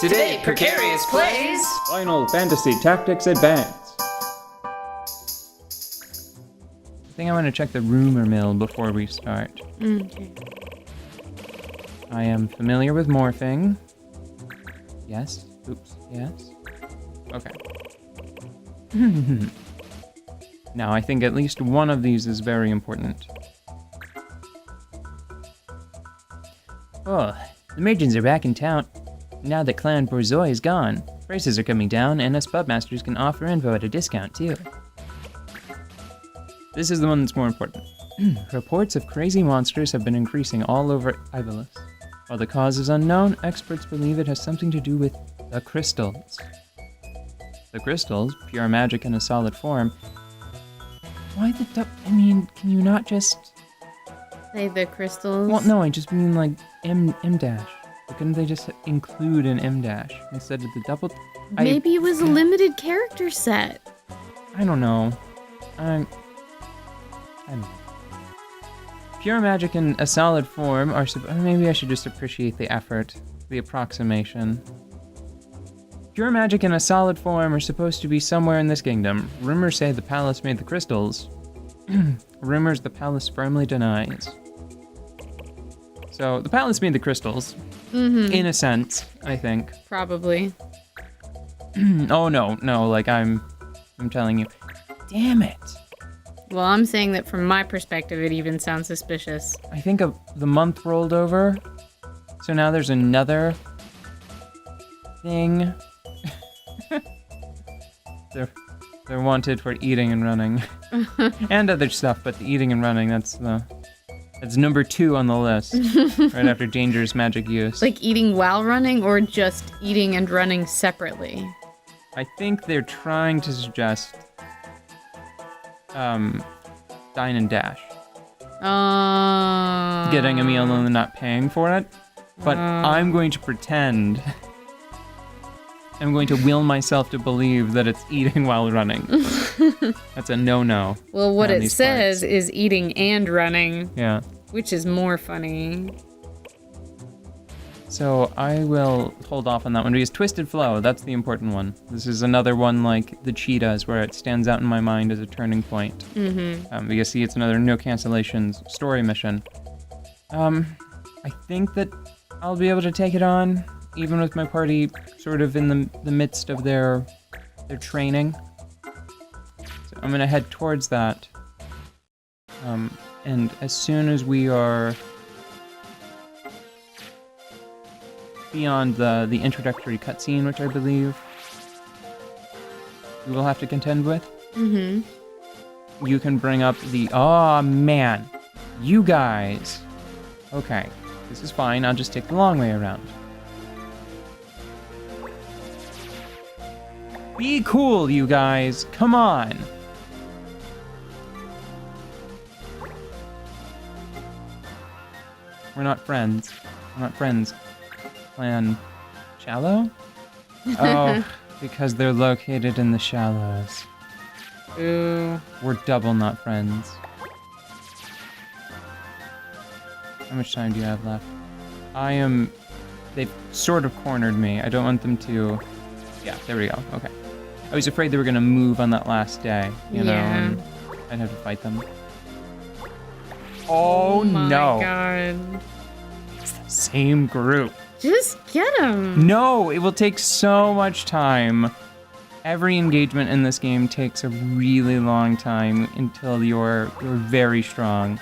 Today, Precarious plays Final Fantasy Tactics Advance. I think I want to check the rumor mill before we start. Okay. I am familiar with morphing. Yes. Oops. Yes. Okay. Now, I think at least one of these is very important. Oh, the Magians are back in town. Now that Clan Borzoi is gone, prices are coming down, and us pubmasters can offer info at a discount, too. This is the one that's more important. Reports of crazy monsters have been increasing all over Ivalis. While the cause is unknown, experts believe it has something to do with the crystals. The crystals, pure magic in a solid form. Why the I mean, can you not just... Say the crystals? Well, no, I just mean like M dash. But couldn't they just include an M dash instead of the double? Maybe it was a limited character set. I don't know. I don't know. Pure magic in a solid form are maybe I should just appreciate the effort, the approximation. Pure magic in a solid form are supposed to be somewhere in this kingdom. Rumors say the palace made the crystals. Rumors the palace firmly denies. So the palace made the crystals. In a sense, I think. Probably. Oh no, like I'm telling you. Damn it. Well, I'm saying that from my perspective, it even sounds suspicious. I think the month rolled over, so now there's another thing. They're wanted for eating and running, and other stuff. But the eating and running, that's number 2 on the list, right after dangerous magic use. Like eating while running, or just eating and running separately? I think they're trying to suggest dine and dash. Getting a meal and not paying for it. But I'm going to pretend. I'm going to will myself to believe that it's eating while running. That's a no-no. Well, what it says is eating and running. Yeah. Which is more funny. So I will hold off on that one because Twisted Flow, that's the important one. This is another one like the cheetahs where it stands out in my mind as a turning point. Because see, it's another no cancellations story mission. I think that I'll be able to take it on, even with my party sort of in the midst of their training. So I'm gonna head towards that. And as soon as we are beyond the introductory cutscene, which I believe we will have to contend with, you can bring up the, oh man, you guys. Okay, this is fine, I'll just take the long way around. Be cool, you guys, come on. We're not friends. Clan Shallow? Oh, because they're located in the shallows. Ooh. We're double not friends. How much time do you have left? They've sort of cornered me. I don't want them to... Yeah, there we go. Okay. I was afraid they were gonna move on that last day, you know, and I'd have to fight them. Oh no. My God. It's the same group. Just get him. No, it will take so much time. Every engagement in this game takes a really long time until you're very strong.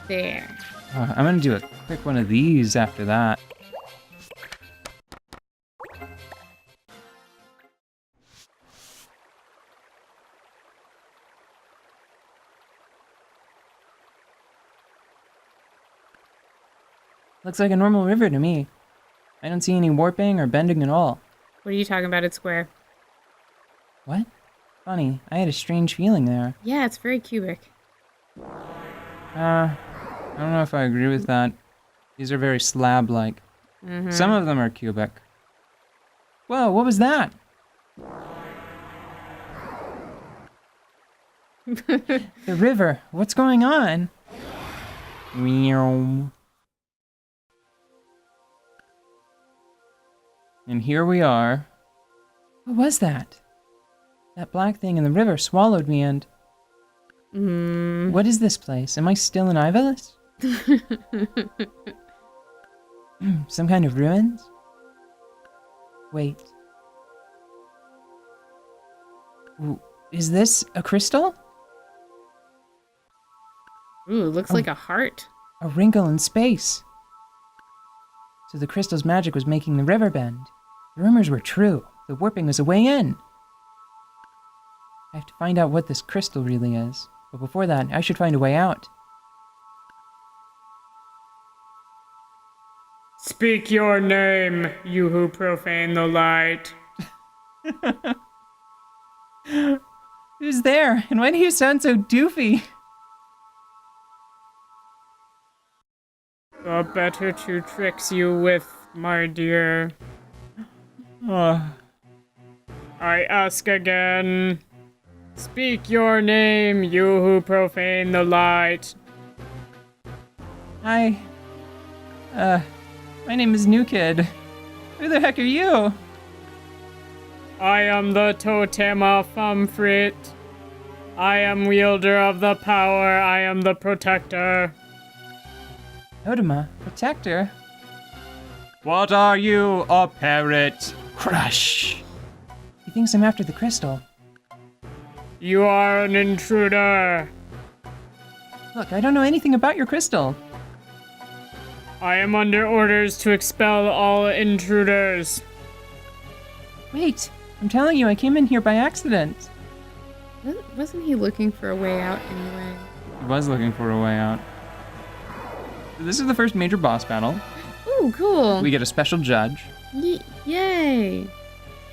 There. I'm gonna do a quick one of these after that. Looks like a normal river to me. I don't see any warping or bending at all. What are you talking about? It's square. What? Funny, I had a strange feeling there. Yeah, it's very cubic. I don't know if I agree with that. These are very slab-like. Some of them are cubic. Whoa, what was that? The river, what's going on? Meow. And here we are. What was that? That black thing in the river swallowed me and... What is this place? Am I still in Ivalis? Some kind of ruins? Wait. Is this a crystal? Ooh, looks like a heart. A wrinkle in space. So the crystal's magic was making the river bend. The rumors were true. The warping was a way in. I have to find out what this crystal really is. But before that, I should find a way out. Speak your name, you who profane the light. Who's there? And why do you sound so doofy? The better two tricks you with, my dear. I ask again. Speak your name, you who profane the light. Hi. My name is New Kid. Who the heck are you? I am the Totem of Fumfrit. I am wielder of the power. I am the protector. Odama, protector. What are you, a parrot? Crush. He thinks I'm after the crystal. You are an intruder. Look, I don't know anything about your crystal. I am under orders to expel all intruders. Wait, I'm telling you, I came in here by accident. Wasn't he looking for a way out anyway? I was looking for a way out. This is the first major boss battle. Ooh, cool. We get a special judge. Yay.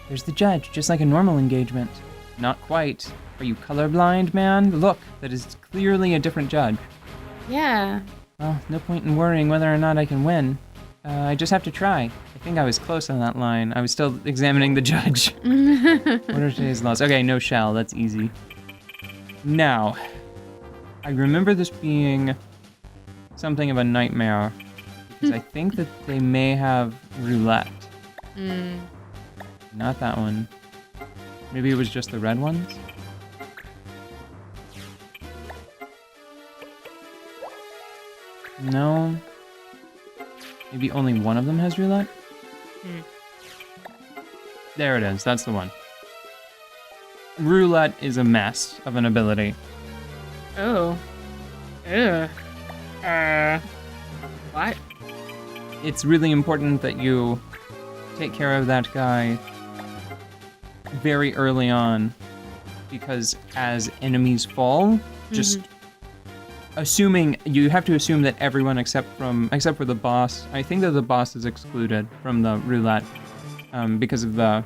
There's the judge, just like a normal engagement. Not quite. Are you colorblind, man? Look, that is clearly a different judge. Yeah. Well, no point in worrying whether or not I can win. I just have to try. I think I was close on that line. I was still examining the judge. What are today's laws? Okay, no shell. That's easy. Now, I remember this being something of a nightmare. Because I think that they may have roulette. Not that one. Maybe it was just the red ones? No. Maybe only one of them has roulette? There it is. That's the one. Roulette is a mess of an ability. Oh. Ugh. What? It's really important that you take care of that guy very early on, because as enemies fall, just assuming you have to assume that everyone except for the boss. I think that the boss is excluded from the roulette because of the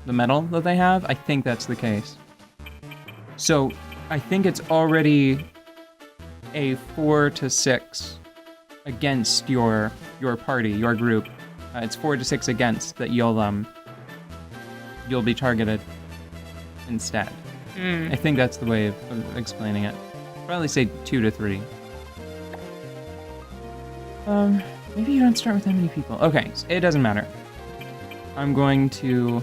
medal that they have. I think that's the case. So I think it's already a 4 to 6 against your party, your group. It's 4 to 6 against that you'll be targeted instead. I think that's the way of explaining it. Probably say 2 to 3. Maybe you don't start with that many people. Okay, so it doesn't matter. I'm going to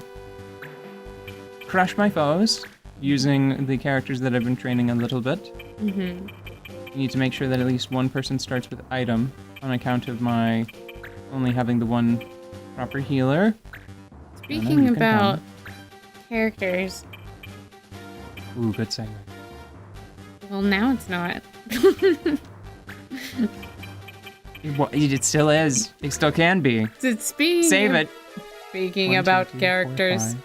crush my foes using the characters that I've been training a little bit. You need to make sure that at least one person starts with item on account of my only having the one proper healer. Speaking about characters. Ooh, good segue. Well, now it's not. It still is. It still can be. Save it. Speaking 1, about 2, 3, 4, characters.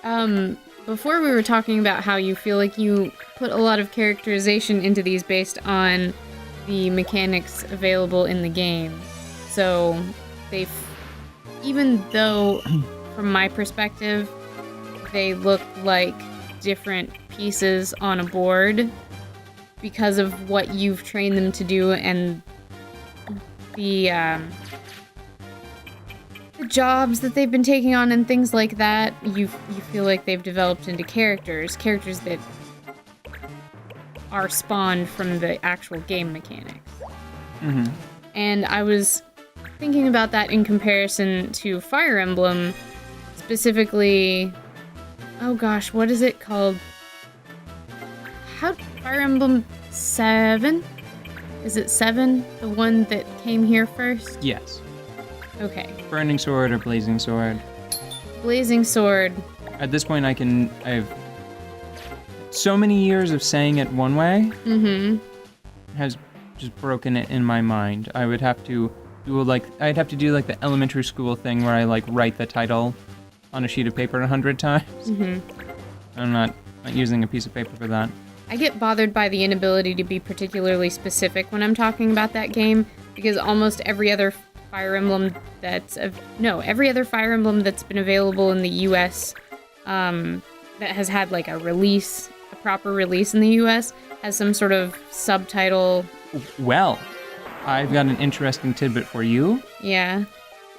5. Before we were talking about how you feel like you put a lot of characterization into these based on the mechanics available in the game. So, even though, from my perspective, they look like different pieces on a board because of what you've trained them to do and the jobs that they've been taking on and things like that, you feel like they've developed into characters that are spawned from the actual game mechanics. And I was thinking about that in comparison to Fire Emblem, specifically, oh gosh, what is it called? Fire Emblem 7? Is it 7? The one that came here first? Yes. Okay. Burning Sword or Blazing Sword. Blazing Sword. At this point, I've so many years of saying it one way has just broken it in my mind. I would have to do I'd have to do like the elementary school thing where I like write the title on a sheet of paper 100 times. I'm not using a piece of paper for that. I get bothered by the inability to be particularly specific when I'm talking about that game, because almost every other Fire Emblem that's been available in the US, that has had like a proper release in the US, has some sort of subtitle. Well, I've got an interesting tidbit for you. Yeah.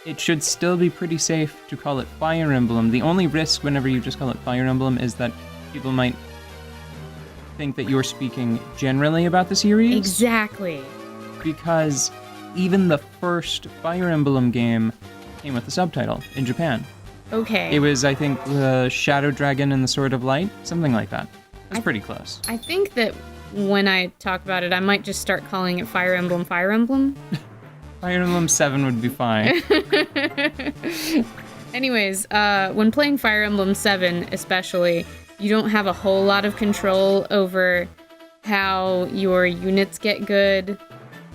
It should still be pretty safe to call it Fire Emblem. The only risk whenever you just call it Fire Emblem is that people might think that you're speaking generally about the series. Exactly. Because even the first Fire Emblem game came with a subtitle in Japan. Okay. It was, I think, the Shadow Dragon and the Sword of Light, something like that. It's pretty close. I think that when I talk about it, I might just start calling it Fire Emblem Fire Emblem. Fire Emblem 7 would be fine. Anyways, when playing Fire Emblem 7 especially, you don't have a whole lot of control over how your units get good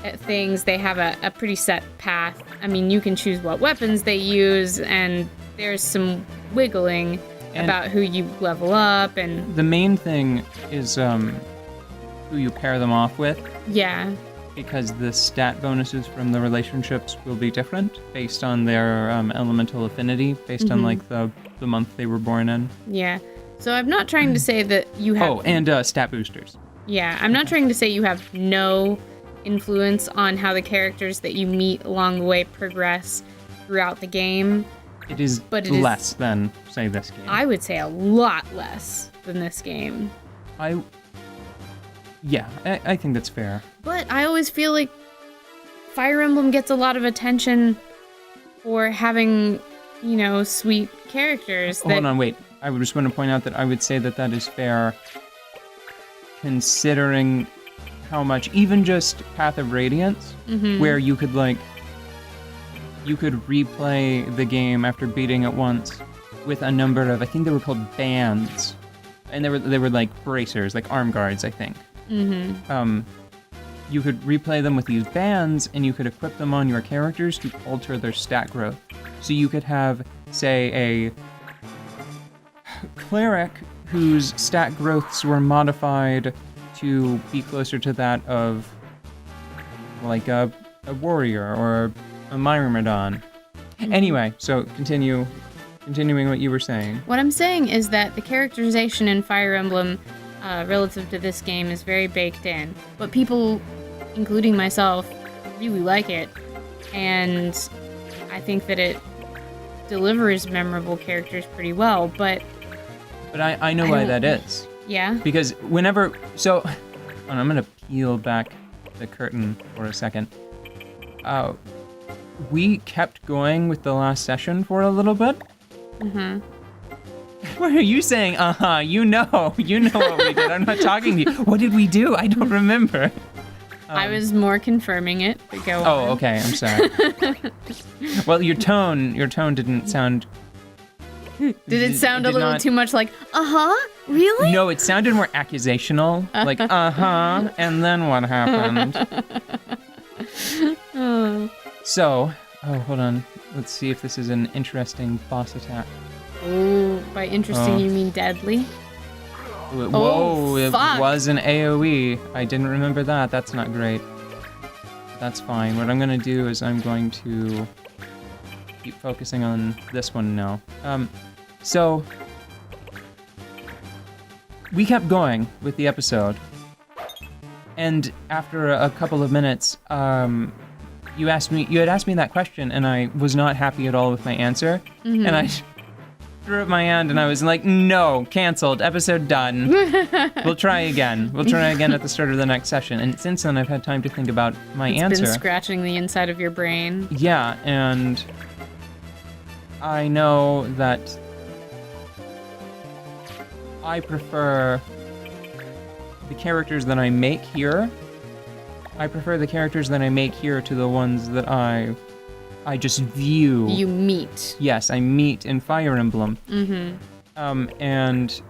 at things. They have a pretty set path. I mean, you can choose what weapons they use, and there's some wiggling about who you level up, and the main thing is who you pair them off with. Yeah. Because the stat bonuses from the relationships will be different based on their elemental affinity, based on like the month they were born in. Yeah. So I'm not trying to say that you have... Oh, and stat boosters. Yeah, I'm not trying to say you have no influence on how the characters that you meet along the way progress throughout the game. It is less than, say, this game. I would say a lot less than this game. I think that's fair. But I always feel like Fire Emblem gets a lot of attention for having, sweet characters. Hold on, wait. I would just want to point out that I would say that is fair, considering how much, even just Path of Radiance, where you could replay the game after beating it once with a number of, I think they were called bands, and they were like bracers, like arm guards, I think. You could replay them with these bands, and you could equip them on your characters to alter their stat growth. So you could have, say, a cleric whose stat growths were modified to be closer to that of like a warrior or a Myrmidon. Anyway, so continuing what you were saying. What I'm saying is that the characterization in Fire Emblem relative to this game is very baked in, but people, including myself, really like it, and I think that it delivers memorable characters pretty well, but I know why that is. Yeah? Because I'm gonna peel back the curtain for a second. We kept going with the last session for a little bit. What are you saying? You know what we did. I'm not talking to you. What did we do? I don't remember. I was more confirming it, but go on. Oh, okay, I'm sorry. Well, your tone didn't sound... Did it sound a little too much like, really? No, it sounded more accusational, like, and then what happened? So, hold on. Let's see if this is an interesting boss attack. Oh, by interesting you mean deadly? Whoa, it fuck. was an AoE. I didn't remember that. That's not great. That's fine. What I'm gonna do is I'm going to keep focusing on this one now. So we kept going with the episode, and after a couple of minutes, you had asked me that question, and I was not happy at all with my answer, and threw up my hand and I was like, no, canceled, episode done. We'll try again. We'll try again at the start of the next session. And since then, I've had time to think about my answer. It's been scratching the inside of your brain. Yeah, and I know that I prefer the characters that I make here. I prefer the characters that I make here to the ones that I just view. You meet. Yes, I meet in Fire Emblem. Mm-hmm. And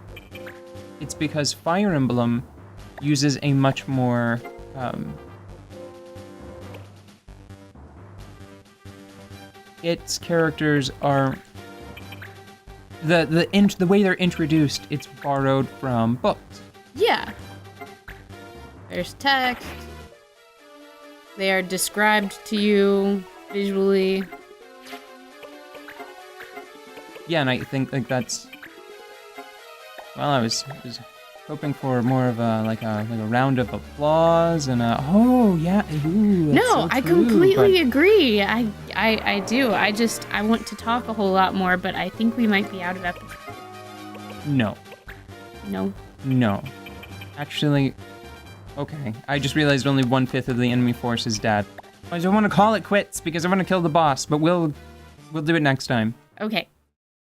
it's because Fire Emblem uses a much more its characters are the way they're introduced. It's borrowed from books. Yeah. There's text. They are described to you visually. Yeah, and I think like that's. Well, I was hoping for more of a round of applause and oh yeah, ooh, that's No, so I true, completely agree. I do. I want to talk a whole lot more, but I think we might be out of episodes. No. No. Actually, okay. I just realized only 1/5 of the enemy force is dead. I don't want to call it quits because I want to kill the boss, but we'll do it next time. Okay.